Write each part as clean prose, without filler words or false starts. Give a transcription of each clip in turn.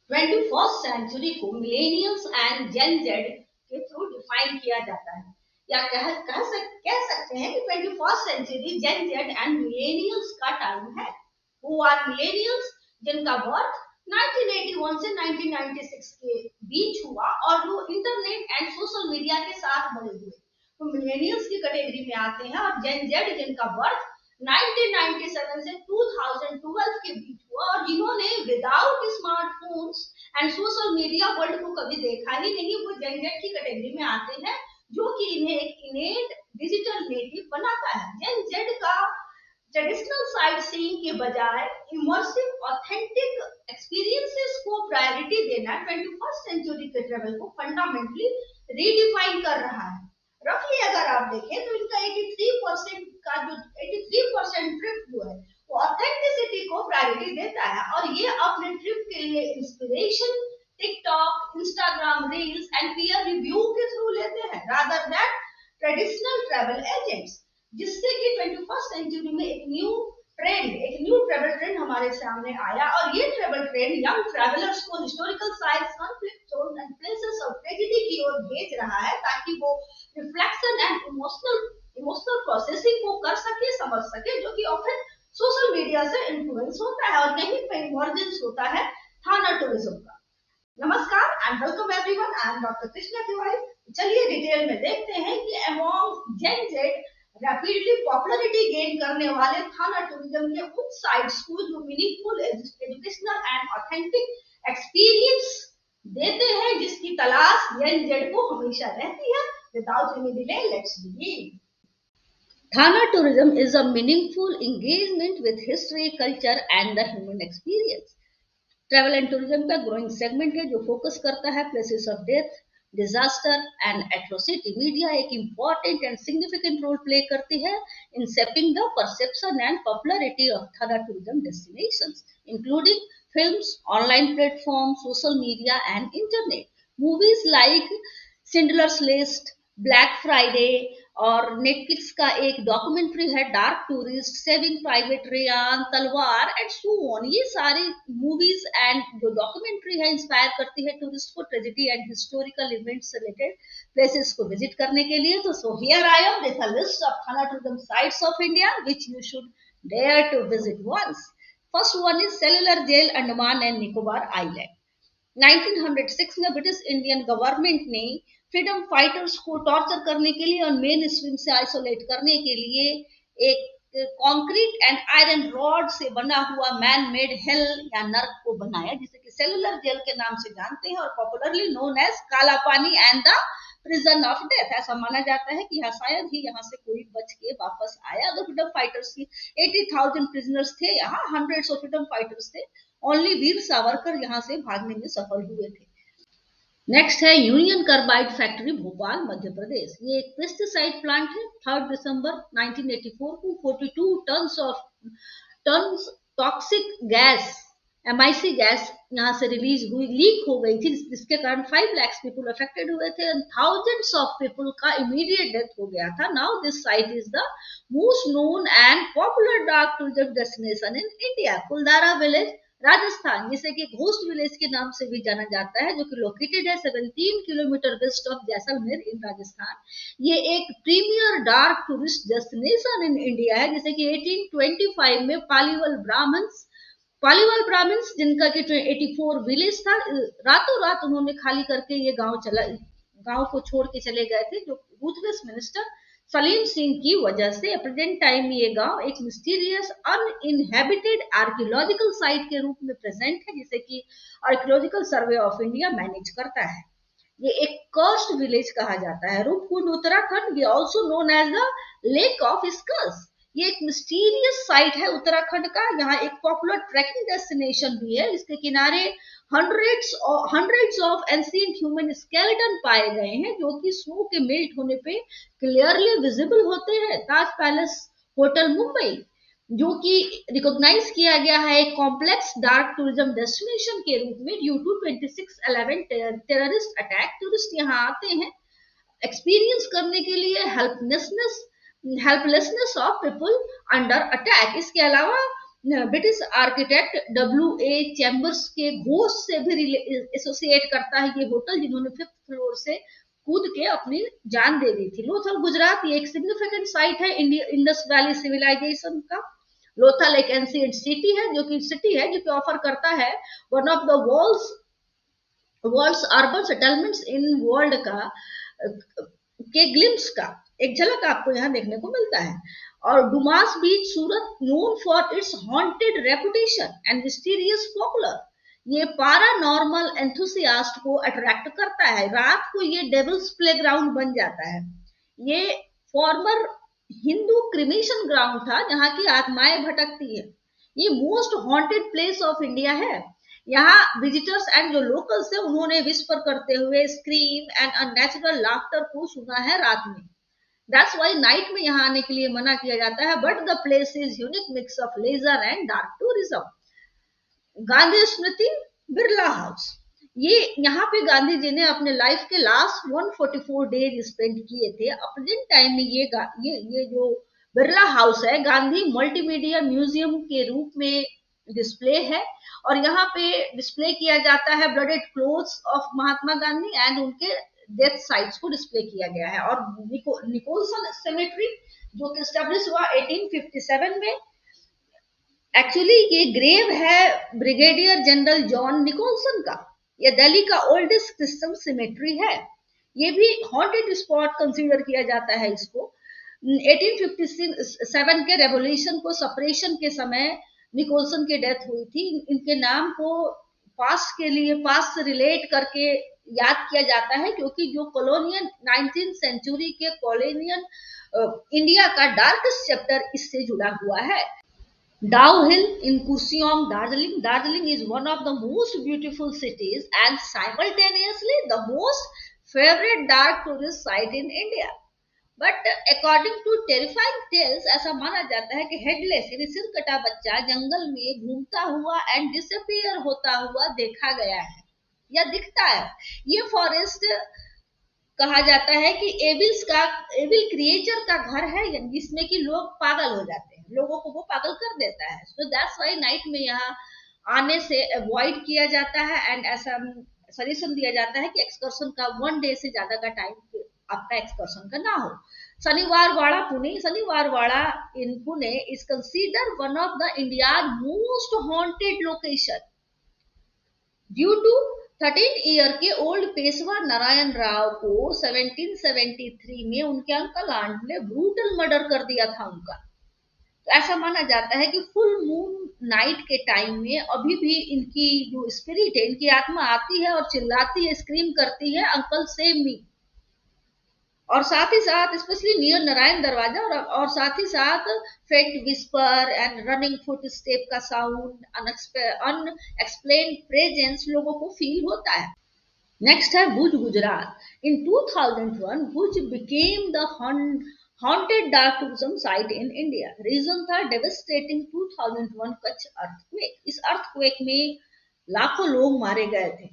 21st century को millennials and gen Z के through define किया जाता है, या कह सकते हैं कि 21st century gen Z and millennials का टाइम है। Who are millennials? जिनका बर्थ 1981 से 1996 के बीच हुआ और वो इंटरनेट एंड सोशल मीडिया के साथ बड़े हुए, तो मिलेनियल्स की कैटेगरी में आते हैं। और जेन जेड जिनका बर्थ 1997 से 2012 के बीच हुआ और जिन्होंने without smartphones and social media world को कभी देखा ही नहीं, वो जेन जेड की कैटेगरी में आते हैं, जो कि इन्हें एक इनेट डिजिटल नेटिव बनाता है। जेन जेड का ट्रेडिशनल साइट सीइंग के बजाय इमर्सिव ऑथेंटिक एक्सपीरियंसेस को प्रायोरिटी देना 21st सेंचुरी के ट्रेवल को फंडामेंटली रीडिफाइन कर रहा है। रफली अगर आप देखें तो इनका 83% का जो 83% ट्रिप जो है वो ऑथेंटिसिटी को प्रायोरिटी देता है, और ये अपने ट्रिप के लिए inspiration TikTok, Instagram reels and peer review के थ्रू लेते हैं rather than traditional travel agents, जिससे कि 21st सेंचुरी में एक न्यू ट्रैवल ट्रेंड हमारे सामने आया। और ये ट्रैवल ट्रेंड यंग ट्रैवलर्स को historical sites, conflict zone and places of tragedy की ओर भेज रहा है, ताकि वो रिफ्लेक्शन एंड इमोशनल प्रोसेसिंग को कर सके, समझ सके, जो कि ऑफन सोशल मीडिया से इन्फ्लुएंस होता है और कहीं पे इमर्जेंस होता है थाना टूरिज्म का। नमस्कार and welcome everyone, I am doctor Krishna Tiwari. चलिए डिटेल में देखते हैं कि अमॉन्ग जेन जेड रैपिडली पॉपुलैरिटी गेन करने वाले थाना टूरिज्म के उन साइट्स को जो meaningful, educational and authentic experience देते हैं, जिसकी तलाश जेन जेड को हमेशा रहती है। Without any delay, let's begin. Thana tourism is a meaningful engagement with history, culture and the human experience. Travel and tourism का ग्रोइंग सेगमेंट है जो फोकस करता है places of death, disaster and atrocity. Media एक important and significant role play करती है in shaping the perception and popularity of thanatourism destinations, including films, online platform, social media and internet. Movies like Schindler's list, Black Friday, और Netflix का एक documentary है dark tourist, saving private Ryan, Talwar and so on. ये सारी movies and जो documentary है inspire करती है टूरिस्ट को ट्रेजेडी एंड हिस्टोरिकल इवेंट्स से रिलेटेड प्लेसेस को विजिट करने के लिए। तो so here I am with a list of thanatourism sites of India which you should dare to visit once. First one is cellular jail, Andaman and Nicobar island. 1906 में British Indian government ने freedom fighters को torture करने के लिए और main stream से isolate करने के लिए एक कंक्रीट एंड आयरन रॉड से बना हुआ मैन मेड हेल या नर्क को बनाया, जिसे कि सेलुलर जेल के नाम से जानते हैं और पॉपुलरली नोन एज काला पानी and the prison of death. ऐसा माना जाता है कि शायद ही यहाँ से कोई बच के वापस आया। अगर फ्रीडम फाइटर्स की 80,000 प्रिजनर्स थे, यहाँ हंड्रेड्स ऑफ फ्रीडम फाइटर्स थे, ओनली वीर सावरकर यहाँ से भागने में सफल हुए थे। नेक्स्ट है union carbide factory, Bhopal, Madhya Pradesh. ये एक पेस्टिसाइड प्लांट है। 3 दिसंबर 1984 को 42 tons toxic gas, MIC gas यहाँ से रिलीज हुई, लीक हो गई थी, जिसके कारण 5 लाख पीपल अफेक्टेड हुए थे एंड थाउजेंड्स ऑफ पीपल का इमीडिएट डेथ हो गया था। Now this site is the most known and popular dark tourism destination in India. Kuldhara village, Rajasthan, जिसे कि घोस्ट विलेज के नाम से भी जाना जाता है, जो कि लोकेटेड है 17 kilometre west of Jaisalmer in Rajasthan. ये एक premier dark tourist destination in India है, जिसे कि 1825 में पालीवाल ब्राह्मण्स, जिनका कि 84 विलेज था, रातों रात उन्होंने खाली करके ये गांव को छोड़ के चले गए थे, जो रूथलेस मिनिस्टर सलीम सिंह की वजह से। प्रेजेंट टाइम में ये गांव एक मिस्टीरियस अनइनहेबिटेड आर्कियोलॉजिकल साइट के रूप में प्रेजेंट है, जिसे कि archaeological survey of India manage करता है। ये एक कर्स्ड विलेज कहा जाता है। रूपकुंड, उत्तराखंड, भी also known as the lake of skulls. ये एक मिस्टीरियस साइट है उत्तराखंड का। यहाँ एक पॉपुलर ट्रैकिंग डेस्टिनेशन भी है। इसके किनारे hundreds of ancient human skeleton पाए गए हैं, जो कि स्नो के मेल्ट होने पे क्लियरली विजिबल होते हैं। ताज पैलेस होटल, मुंबई, जो कि रिकॉग्नाइज किया गया है एक कॉम्प्लेक्स डार्क टूरिज्म डेस्टिनेशन के रूप में due to 26/11 terrorist attack. Tourist यहाँ आते हैं एक्सपीरियंस करने के लिए helplessness of people under attack. इसके अलावा ब्रिटिश आर्किटेक्ट W.A. चैम्बर्स के घोस्ट से भी एसोसिएट करता है ये होटल, जिन्होंने 5th फ्लोर से कूद के अपनी जान दे दी थी। लोथल गुजरात ये एक सिग्निफिकेंट साइट है इंडस वैली सिविलाइजेशन का। लोथल एक एंशिएंट सिटी है जो कि ऑफर करता है one of the world's urban settlements in world का के ग्लिम्स का एक झलक आपको यहाँ देखने को मिलता है। और Dumas beach Surat known for its haunted reputation and mysterious folklore, ये पैरानॉर्मल एंथुसियास्ट को अट्रैक्ट करता है। रात को ये डेविल्स प्लेग्राउंड बन जाता है। ये फॉर्मर हिंदू क्रिमेशन ग्राउंड था जहां की आत्माएं भटकती है। ये most haunted place of India है। यहाँ विजिटर्स एंड जो लोकल्स थे उन्होंने विस्पर करते हुए स्क्रीम एंड अननेचुरल लाफ्टर को सुना है रात में। दैट्स व्हाई नाइट में यहाँ आने के लिए मना किया जाता है। But the place is unique mix of leisure and dark tourism. Gandhi Smriti Birla house, ये यहाँ पे गांधी जी ने अपने लाइफ के लास्ट 144 डेज स्पेंड किए थे। अपने टाइम में ये जो बिरला हाउस है गांधी मल्टीमीडिया म्यूजियम के रूप में डिस्प्ले है, और यहाँ पे डिस्प्ले किया जाता है blooded clothes of Mahatma Gandhi and उनके डेथ साइट्स को डिस्प्ले किया गया है। और निकोलसन सेमेट्री जो कि एस्टेब्लिश हुआ 1857 में, एक्चुअली ये ग्रेव है ब्रिगेडियर जनरल जॉन निकोलसन का। ये दिल्ली का ओल्डेस्ट क्रिश्चियन सिमेट्री है। ये भी हॉन्टेड स्पॉट कंसीडर किया जाता है इसको। 1857 के रेवोल्यूशन को सप्रेशन के समय निकोलसन की डेथ हुई थी। इनके नाम को पास्ट से रिलेट करके याद किया जाता है, क्योंकि जो कॉलोनियल 19th सेंचुरी के कॉलोनियल इंडिया का डार्केस्ट चैप्टर इससे जुड़ा हुआ है। Dow Hill in Kurseong, Darjeeling. Darjeeling is one of the most beautiful cities and simultaneously the most favorite dark tourist site in India. But according to terrifying tales, ऐसा माना जाता है कि हेडलेस यानी सिर कटा बच्चा जंगल में घूमता हुआ एंड डिसअपियर होता हुआ देखा गया है या दिखता है। ये फॉरेस्ट कहा जाता है कि एविल क्रिएचर का घर है, जिसमें कि लोग पागल हो जाते हैं, लोगों को वो पागल कर देता है। सो दैट्स व्हाई नाइट में यहाँ आने से अवॉइड किया जाता है एंड ऐसा सजेशन दिया जाता है कि एक्सकर्शन का 1 डे से ज्यादा का टाइम आपका एक्सकर्शन का ना हो। Shaniwar Wada in Pune is consider one of the India most haunted location due to 13 year के ओल्ड पेशवा नारायण राव को 1773 में उनके अंकल आंट ने ब्रूटल मर्डर कर दिया था उनका। तो ऐसा माना जाता है कि फुल मून नाइट के टाइम में अभी भी इनकी जो स्पिरिट है, इनकी आत्मा आती है और चिल्लाती है, स्क्रीम करती है अंकल सेव मी। और साथ ही साथ स्पेशली नियर नारायण दरवाजा और साथ ही साथ faint whisper and running foot step का साउंड, अनएक्सप्लेन्ड प्रेजेंस लोगों को फील होता है। नेक्स्ट है Bhuj Gujarat. In 2001 Bhuj became the haunted dark tourism site in India. Reason था devastating 2001 कच्छ earthquake. इस earthquake में लाखों लोग मारे गए थे।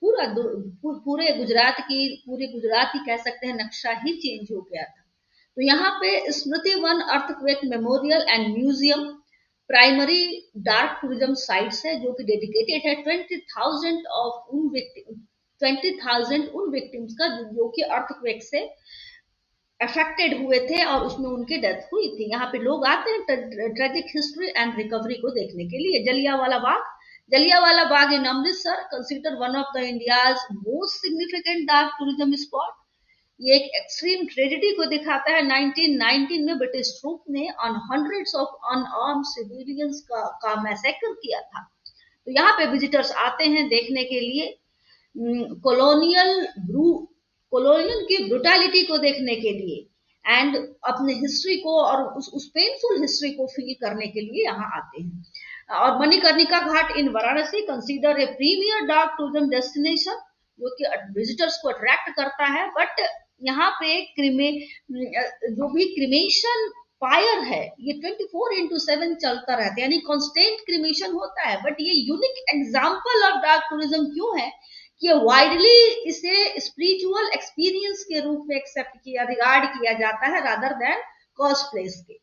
पूरे गुजरात ही कह सकते हैं नक्शा ही चेंज हो गया था। तो यहाँ पे Smriti Van earthquake memorial and museum primary dark tourism sites है जो कि डेडिकेटेड है 20,000 उन विक्टिम्स का जो कि अर्थक्वेक से अफेक्टेड हुए थे और उसमें उनकी डेथ हुई थी। यहाँ पे लोग आते हैं ट्रेजिक हिस्ट्री एंड रिकवरी को देखने के लिए। Jallianwala Bagh in Amritsar consider one of the India's most significant dark tourism spot. ये एक एक्सट्रीम ट्रेजेडी को दिखाता है। 1919 में ब्रिटिश ट्रूप ने on hundreds of unarmed civilians का मैसेकर किया था। तो यहाँ पे विजिटर्स आते हैं देखने के लिए कॉलोनियल की ब्रुटैलिटी को देखने के लिए एंड अपने हिस्ट्री को और उस पेनफुल हिस्ट्री को फील करने के लिए यहाँ आते हैं। और Manikarnika Ghat in Varanasi consider a premier dark tourism destination जो कि विजिटर्स को अट्रैक्ट करता है। बट यहाँ पे जो भी क्रिमेशन फायर है ये 24/7 चलता रहता है, यानी कांस्टेंट क्रिमेशन होता है। बट ये unique example of dark tourism क्यों है कि वाइडली इसे स्पिरिचुअल एक्सपीरियंस के रूप में एक्सेप्ट रिगार्ड किया जाता है रादर देन कॉस्प्लेस के।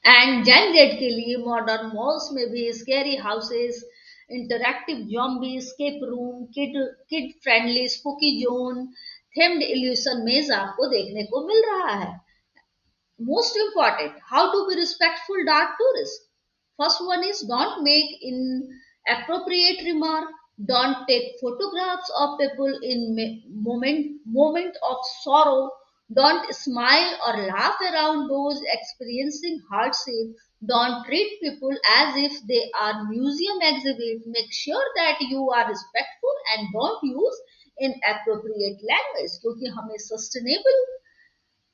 एंड जेन जेड के लिए मॉडर्न मॉल्स में भी scary houses, interactive zombie escape room, kid friendly spooky zone, themed illusion maze आपको देखने को मिल रहा है. Most important, how to be respectful dark tourist. First one is don't make inappropriate remark. Don't take photographs of people in moment of sorrow. Don't smile or laugh around those experiencing hardship. Don't treat people as if they are museum exhibit. Make sure that you are respectful and don't use inappropriate language क्योंकि हमें sustainable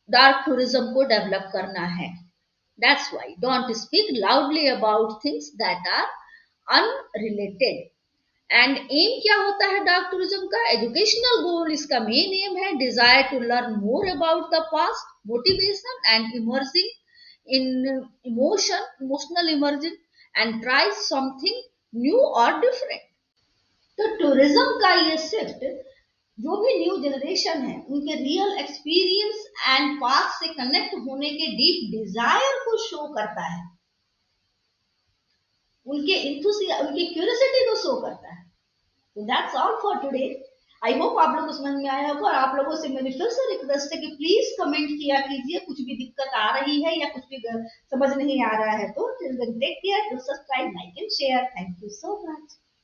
dark tourism को develop करना है. That's why don't speak loudly about things that are unrelated. And aim क्या होता है dark tourism का? Educational goal इसका मेन एम है desire to learn more about the past, motivation and emerging in emotional emerging and try something new और different. तो tourism का ये शिफ्ट जो भी न्यू जनरेशन है उनके रियल एक्सपीरियंस एंड पास्ट से कनेक्ट होने के डीप डिजायर को शो करता है, उनके क्यूरियोसिटी को शो करता है. तो that's all for today. I hope आप लोगों को समझ में आया होगा. और आप लोगों से मेरी फिर से रिक्वेस्ट है कि प्लीज कमेंट किया कीजिए कुछ भी दिक्कत आ रही है या कुछ भी समझ नहीं आ रहा है तो. Take care, do subscribe, like and share. Thank you so much.